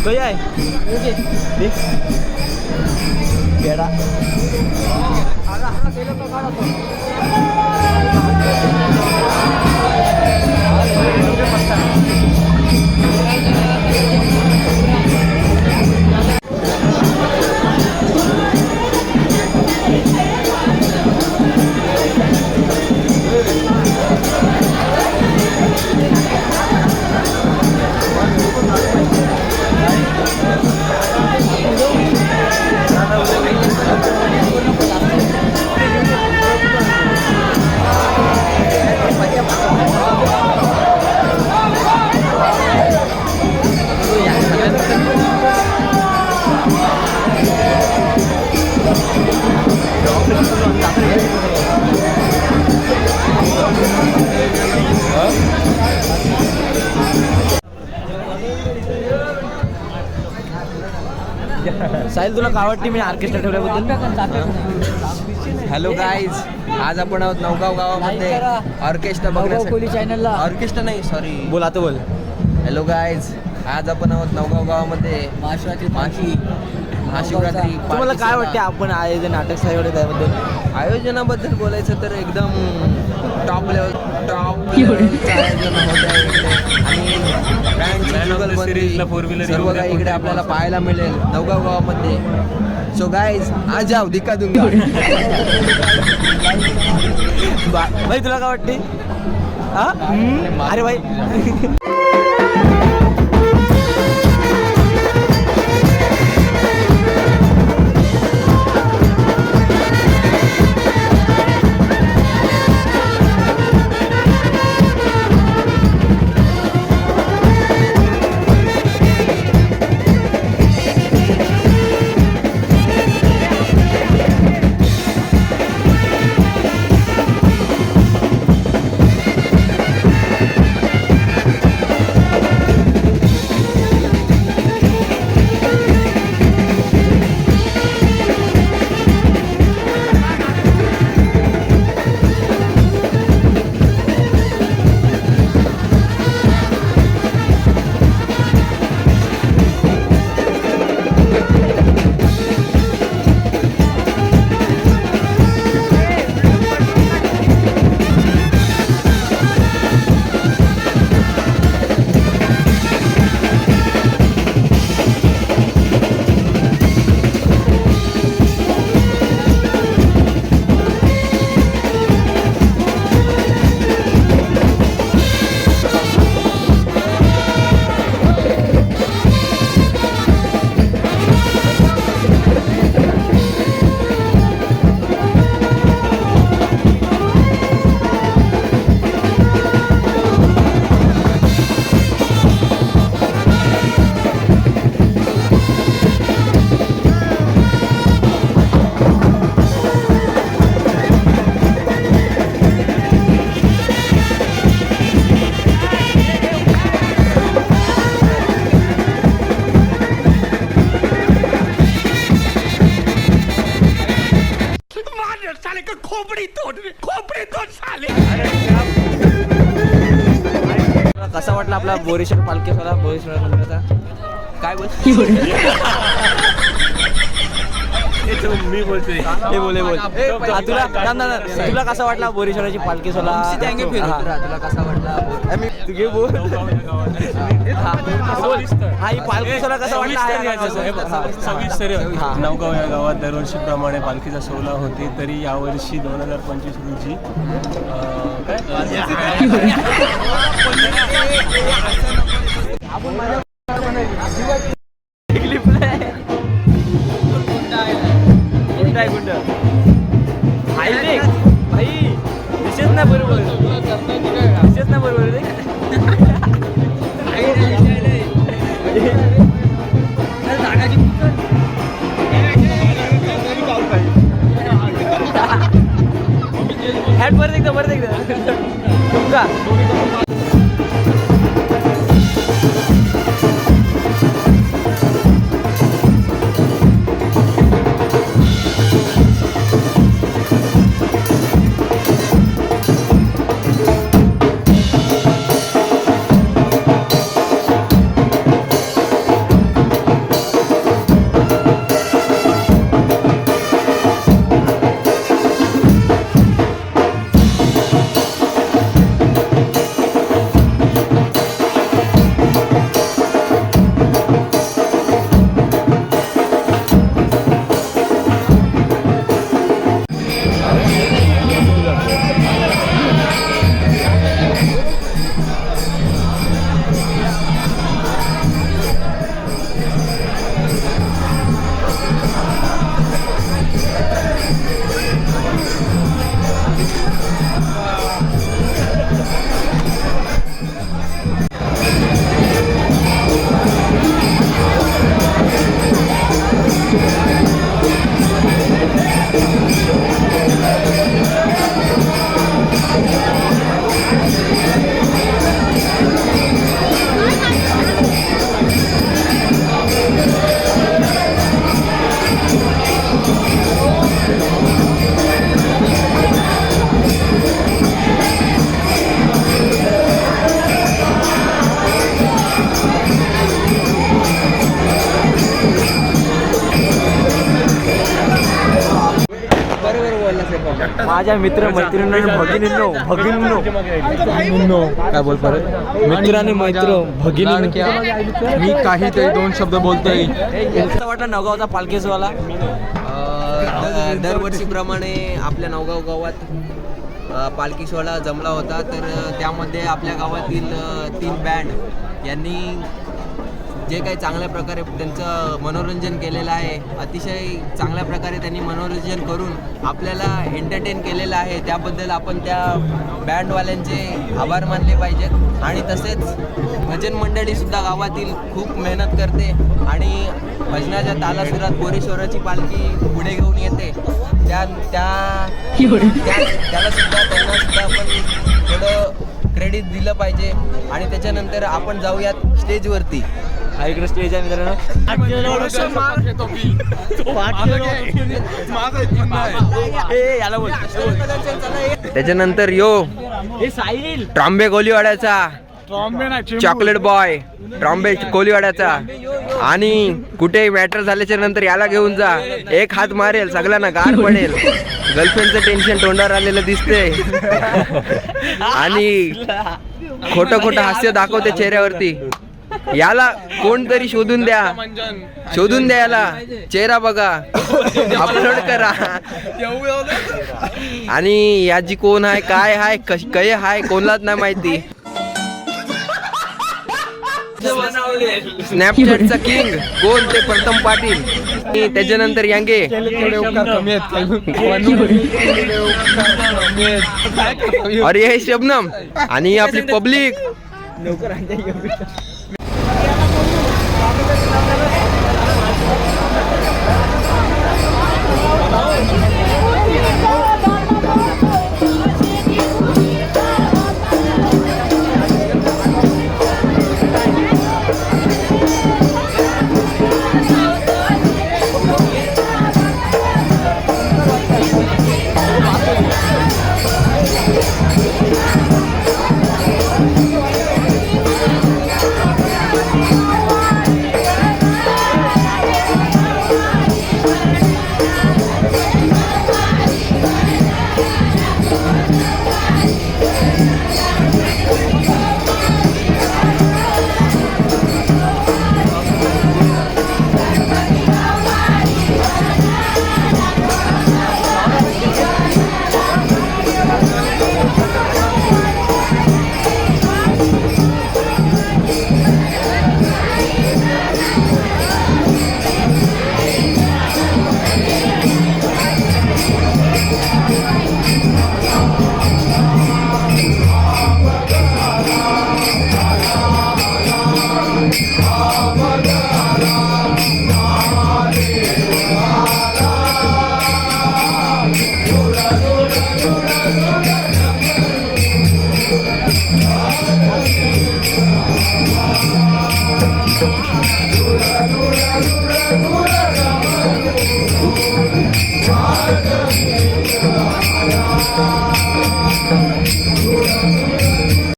तो आहे गेडा साहिल तुला काय वाटते मी ऑर्केस्ट्रा ठेवल्याबद्दल? हॅलो गाईज, आज आपण आहोत नवगाव गावामध्ये ऑर्केस्ट्रा बघण्यासाठी. चॅनलला ऑर्केस्ट्रा नाही, सॉरी, बोल आता बोल. हॅलो गाईज, आज आपण आहोत नवगाव गावामध्ये महाशिवरात्री. तुम्हाला काय वाटते आपण आयोजन नाटक साहेब त्याबद्दल? आयोजनाबद्दल बोलायचं तर एकदम टॉप लेवल आयोजन होत आहे आणि सर्व काही इकडे आपल्याला पाहायला मिळेल नवगाव गावामध्ये. सो गाईज आ जाओ दिक्का दूंगा. भाई तुला काय वाटते? अरे भाई कसा वाटला आपला बोरेश्वर पालखी सोहळा? बोरेश्वर मंदिराचा काय बोल? मी बोलते हे बोले बोल. तुला कसा वाटला बोरेश्वराची पालखी सोहळा? तुला कसा वाटला? तू घे बोल. हा ही पालखी सोहळा कसा वाटला? सविस्तर. नवगाव या गावात दरवर्षीप्रमाणे पालखीचा सोहळा होते, तरी यावर्षी 2025 रोजी गुंड भाई दिसेच ना बरोबर, दिसेच ना बरोबर रे. हॅट बरं एकदा तुमका माझ्या मित्र मैत्रिणींनो भगिनींनो काय बोल परत मित्र आणि मैत्र भगिनी मी काहीतरी 2 शब्द बोलतोय. कसा वाटला नवगावचा पालखी सोहळा? दरवर्षीप्रमाणे आपल्या नवगाव गावात पालखी सोहळा जमला होता. तर त्यामध्ये आपल्या गावातील 3 बँड यांनी जे काही चांगल्या प्रकारे त्यांचं मनोरंजन केलेलं आहे, अतिशय चांगल्या प्रकारे त्यांनी मनोरंजन करून आपल्याला एंटरटेन केलेलं आहे. त्याबद्दल आपण त्या बँडवाल्यांचे आभार मानले पाहिजेत. आणि तसेच भजन मंडळीसुद्धा गावातील खूप मेहनत करते आणि भजनाच्या तालासुरात बोरीश्वराची पालखी पुढे घेऊन येते. त्याला सुद्धा त्यांना सुद्धा आपण थोडं क्रेडिट दिलं पाहिजे. आणि त्याच्यानंतर आपण जाऊयात स्टेजवरती. इकडे स्टेज आहे मित्रांनो. त्याच्यानंतर ट्रॉम्बे कोलीवाड्याचा चॉकलेट बॉय, ट्रॉम्बे कोलीवाड्याचा. आणि कुठे मॅटर झाल्याच्या नंतर याला घेऊन जा, एक हात मारेल सगळ्यांना गार पडेल. गर्लफ्रेंडचं टेन्शन तोंडावर आलेलं दिसते आणि खोटं हास्य दाखवते चेहऱ्यावरती. याला कोणतरी शोधून द्या याला. चेहरा बघा, अपलोड करा. आणि याची कोण आहे, काय आहे, काय आहे, कोणालाच नाही माहिती. स्नॅपचॅटचा किंग कोण ते प्रथम पाटील. त्याच्यानंतर यांगे अरे हे शबनम. आणि आपली पब्लिक